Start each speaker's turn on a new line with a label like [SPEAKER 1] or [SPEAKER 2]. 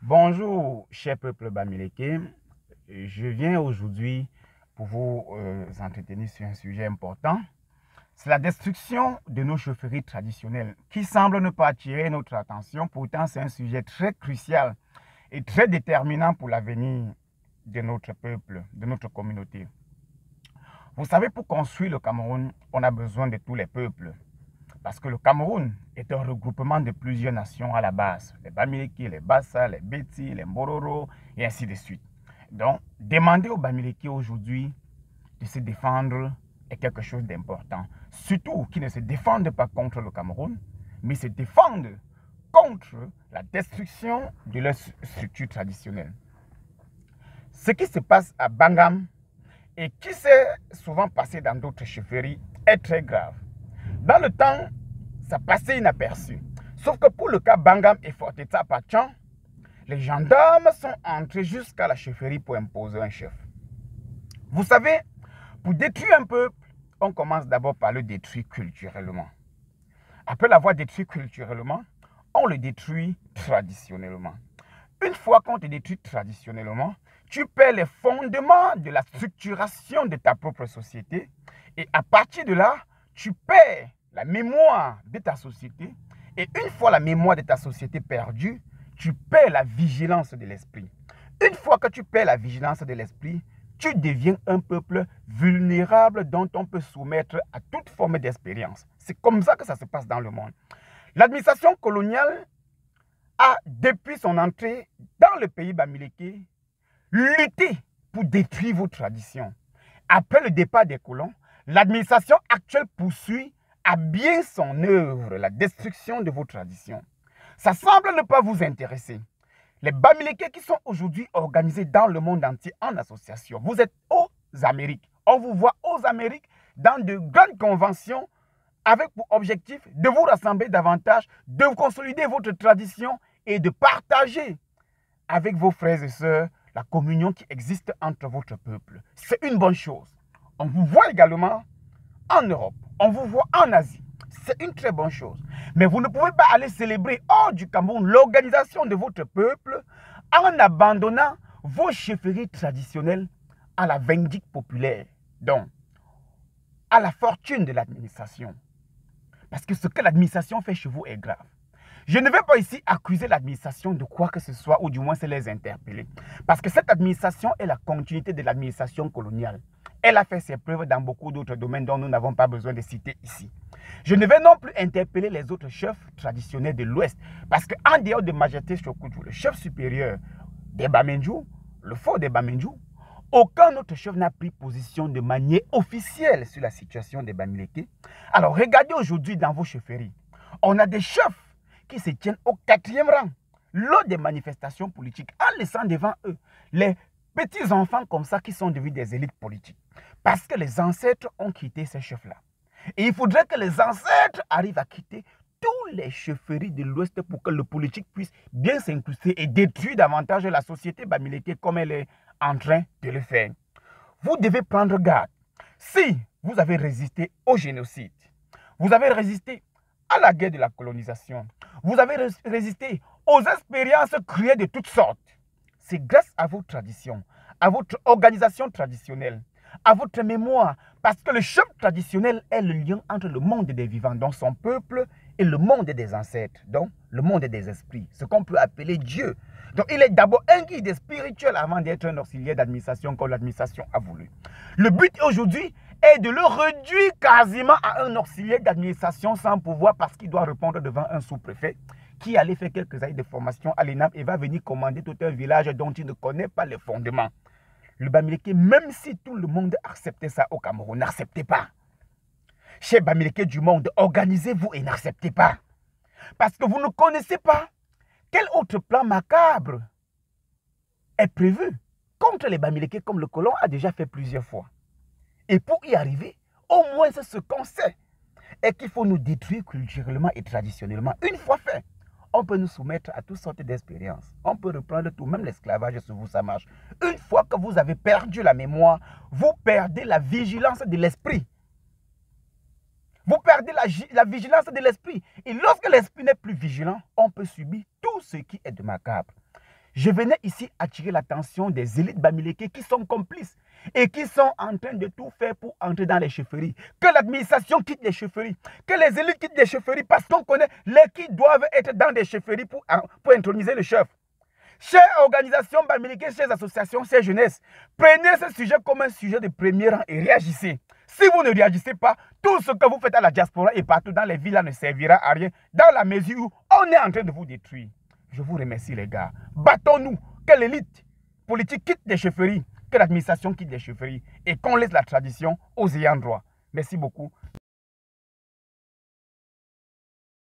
[SPEAKER 1] Bonjour, cher peuple bamileke. Je viens aujourd'hui pour vous entretenir sur un sujet important. C'est la destruction de nos chaufferies traditionnelles qui semble ne pas attirer notre attention. Pourtant, c'est un sujet très crucial et très déterminant pour l'avenir de notre peuple, de notre communauté. Vous savez, pour construire le Cameroun, on a besoin de tous les peuples. Parce que le Cameroun est un regroupement de plusieurs nations à la base. Les Bamileke, les Bassa, les Beti, les Mbororo, et ainsi de suite. Donc, demander aux Bamileke aujourd'hui de se défendre est quelque chose d'important. Surtout qu'ils ne se défendent pas contre le Cameroun, mais se défendent contre la destruction de leurs structures traditionnelles. Ce qui se passe à Bangam et qui s'est souvent passé dans d'autres chefferies est très grave. Dans le temps, ça passait inaperçu. Sauf que pour le cas Bangam et Forteta Pachan, les gendarmes sont entrés jusqu'à la chefferie pour imposer un chef. Vous savez, pour détruire un peuple, on commence d'abord par le détruire culturellement. Après l'avoir détruit culturellement, on le détruit traditionnellement. Une fois qu'on te détruit traditionnellement, tu perds les fondements de la structuration de ta propre société et à partir de là, tu perds la mémoire de ta société et une fois la mémoire de ta société perdue, tu perds la vigilance de l'esprit. Une fois que tu perds la vigilance de l'esprit, tu deviens un peuple vulnérable dont on peut soumettre à toute forme d'expérience. C'est comme ça que ça se passe dans le monde. L'administration coloniale a, depuis son entrée dans le pays bamileke, lutté pour détruire vos traditions. Après le départ des colons, l'administration actuelle poursuit à bien son œuvre la destruction de vos traditions. Ça semble ne pas vous intéresser. Les Bamileke qui sont aujourd'hui organisés dans le monde entier en association, vous êtes aux Amériques. On vous voit aux Amériques dans de grandes conventions avec pour objectif de vous rassembler davantage, de consolider votre tradition et de partager avec vos frères et sœurs la communion qui existe entre votre peuple. C'est une bonne chose. On vous voit également en Europe, on vous voit en Asie. C'est une très bonne chose. Mais vous ne pouvez pas aller célébrer hors du Cameroun l'organisation de votre peuple en abandonnant vos chefferies traditionnelles à la vindicte populaire. Donc, à la fortune de l'administration. Parce que ce que l'administration fait chez vous est grave. Je ne vais pas ici accuser l'administration de quoi que ce soit, ou du moins c'est les interpeller. Parce que cette administration est la continuité de l'administration coloniale. Elle a fait ses preuves dans beaucoup d'autres domaines dont nous n'avons pas besoin de citer ici. Je ne vais non plus interpeller les autres chefs traditionnels de l'Ouest. Parce qu'en dehors de Majeté Chokoudjou, le chef supérieur des Bamendjou, le fort des Bamendjou, aucun autre chef n'a pris position de manière officielle sur la situation des Bamileke. Alors regardez aujourd'hui dans vos chefferies. On a des chefs qui se tiennent au 4e rang lors des manifestations politiques en laissant devant eux les petits enfants comme ça qui sont devenus des élites politiques. Parce que les ancêtres ont quitté ces chefs-là. Et il faudrait que les ancêtres arrivent à quitter tous les chefferies de l'Ouest pour que le politique puisse bien s'incruster et détruire davantage la société bamileke comme elle est en train de le faire. Vous devez prendre garde. Si vous avez résisté au génocide, vous avez résisté à la guerre de la colonisation, vous avez résisté aux expériences cruelles de toutes sortes, c'est grâce à vos traditions, à votre organisation traditionnelle, à votre mémoire, parce que le chef traditionnel est le lien entre le monde des vivants, donc son peuple, et le monde des ancêtres, donc le monde des esprits, ce qu'on peut appeler Dieu. Donc il est d'abord un guide spirituel avant d'être un auxiliaire d'administration comme l'administration a voulu. Le but aujourd'hui est de le réduire quasiment à un auxiliaire d'administration sans pouvoir parce qu'il doit répondre devant un sous-préfet qui allait faire quelques années de formation à l'ENAM et va venir commander tout un village dont il ne connaît pas les fondements. Le Bamileke, même si tout le monde acceptait ça au Cameroun, n'acceptez pas. Chers Bamileke du monde, organisez-vous et n'acceptez pas. Parce que vous ne connaissez pas quel autre plan macabre est prévu contre les Bamileke comme le colon a déjà fait plusieurs fois. Et pour y arriver, au moins c'est ce qu'on sait. Et qu'il faut nous détruire culturellement et traditionnellement. Une fois fait, on peut nous soumettre à toutes sortes d'expériences. On peut reprendre tout, même l'esclavage sur vous, ça marche. Une fois que vous avez perdu la mémoire, vous perdez la vigilance de l'esprit. Vous perdez la vigilance de l'esprit. Et lorsque l'esprit n'est plus vigilant, on peut subir tout ce qui est de macabre. Je venais ici attirer l'attention des élites bamileke qui sont complices et qui sont en train de tout faire pour entrer dans les chefferies. Que l'administration quitte les chefferies, que les élites quittent les chefferies parce qu'on connaît les qui doivent être dans des chefferies pour introniser le chef. Chères organisations bamileke, chères associations, chères jeunesse, prenez ce sujet comme un sujet de premier rang et réagissez. Si vous ne réagissez pas, tout ce que vous faites à la diaspora et partout dans les villes ne servira à rien dans la mesure où on est en train de vous détruire. Je vous remercie les gars. Battons-nous, que l'élite politique quitte les chefferies, que l'administration quitte les chefferies et qu'on laisse la tradition aux ayants droit. Merci beaucoup.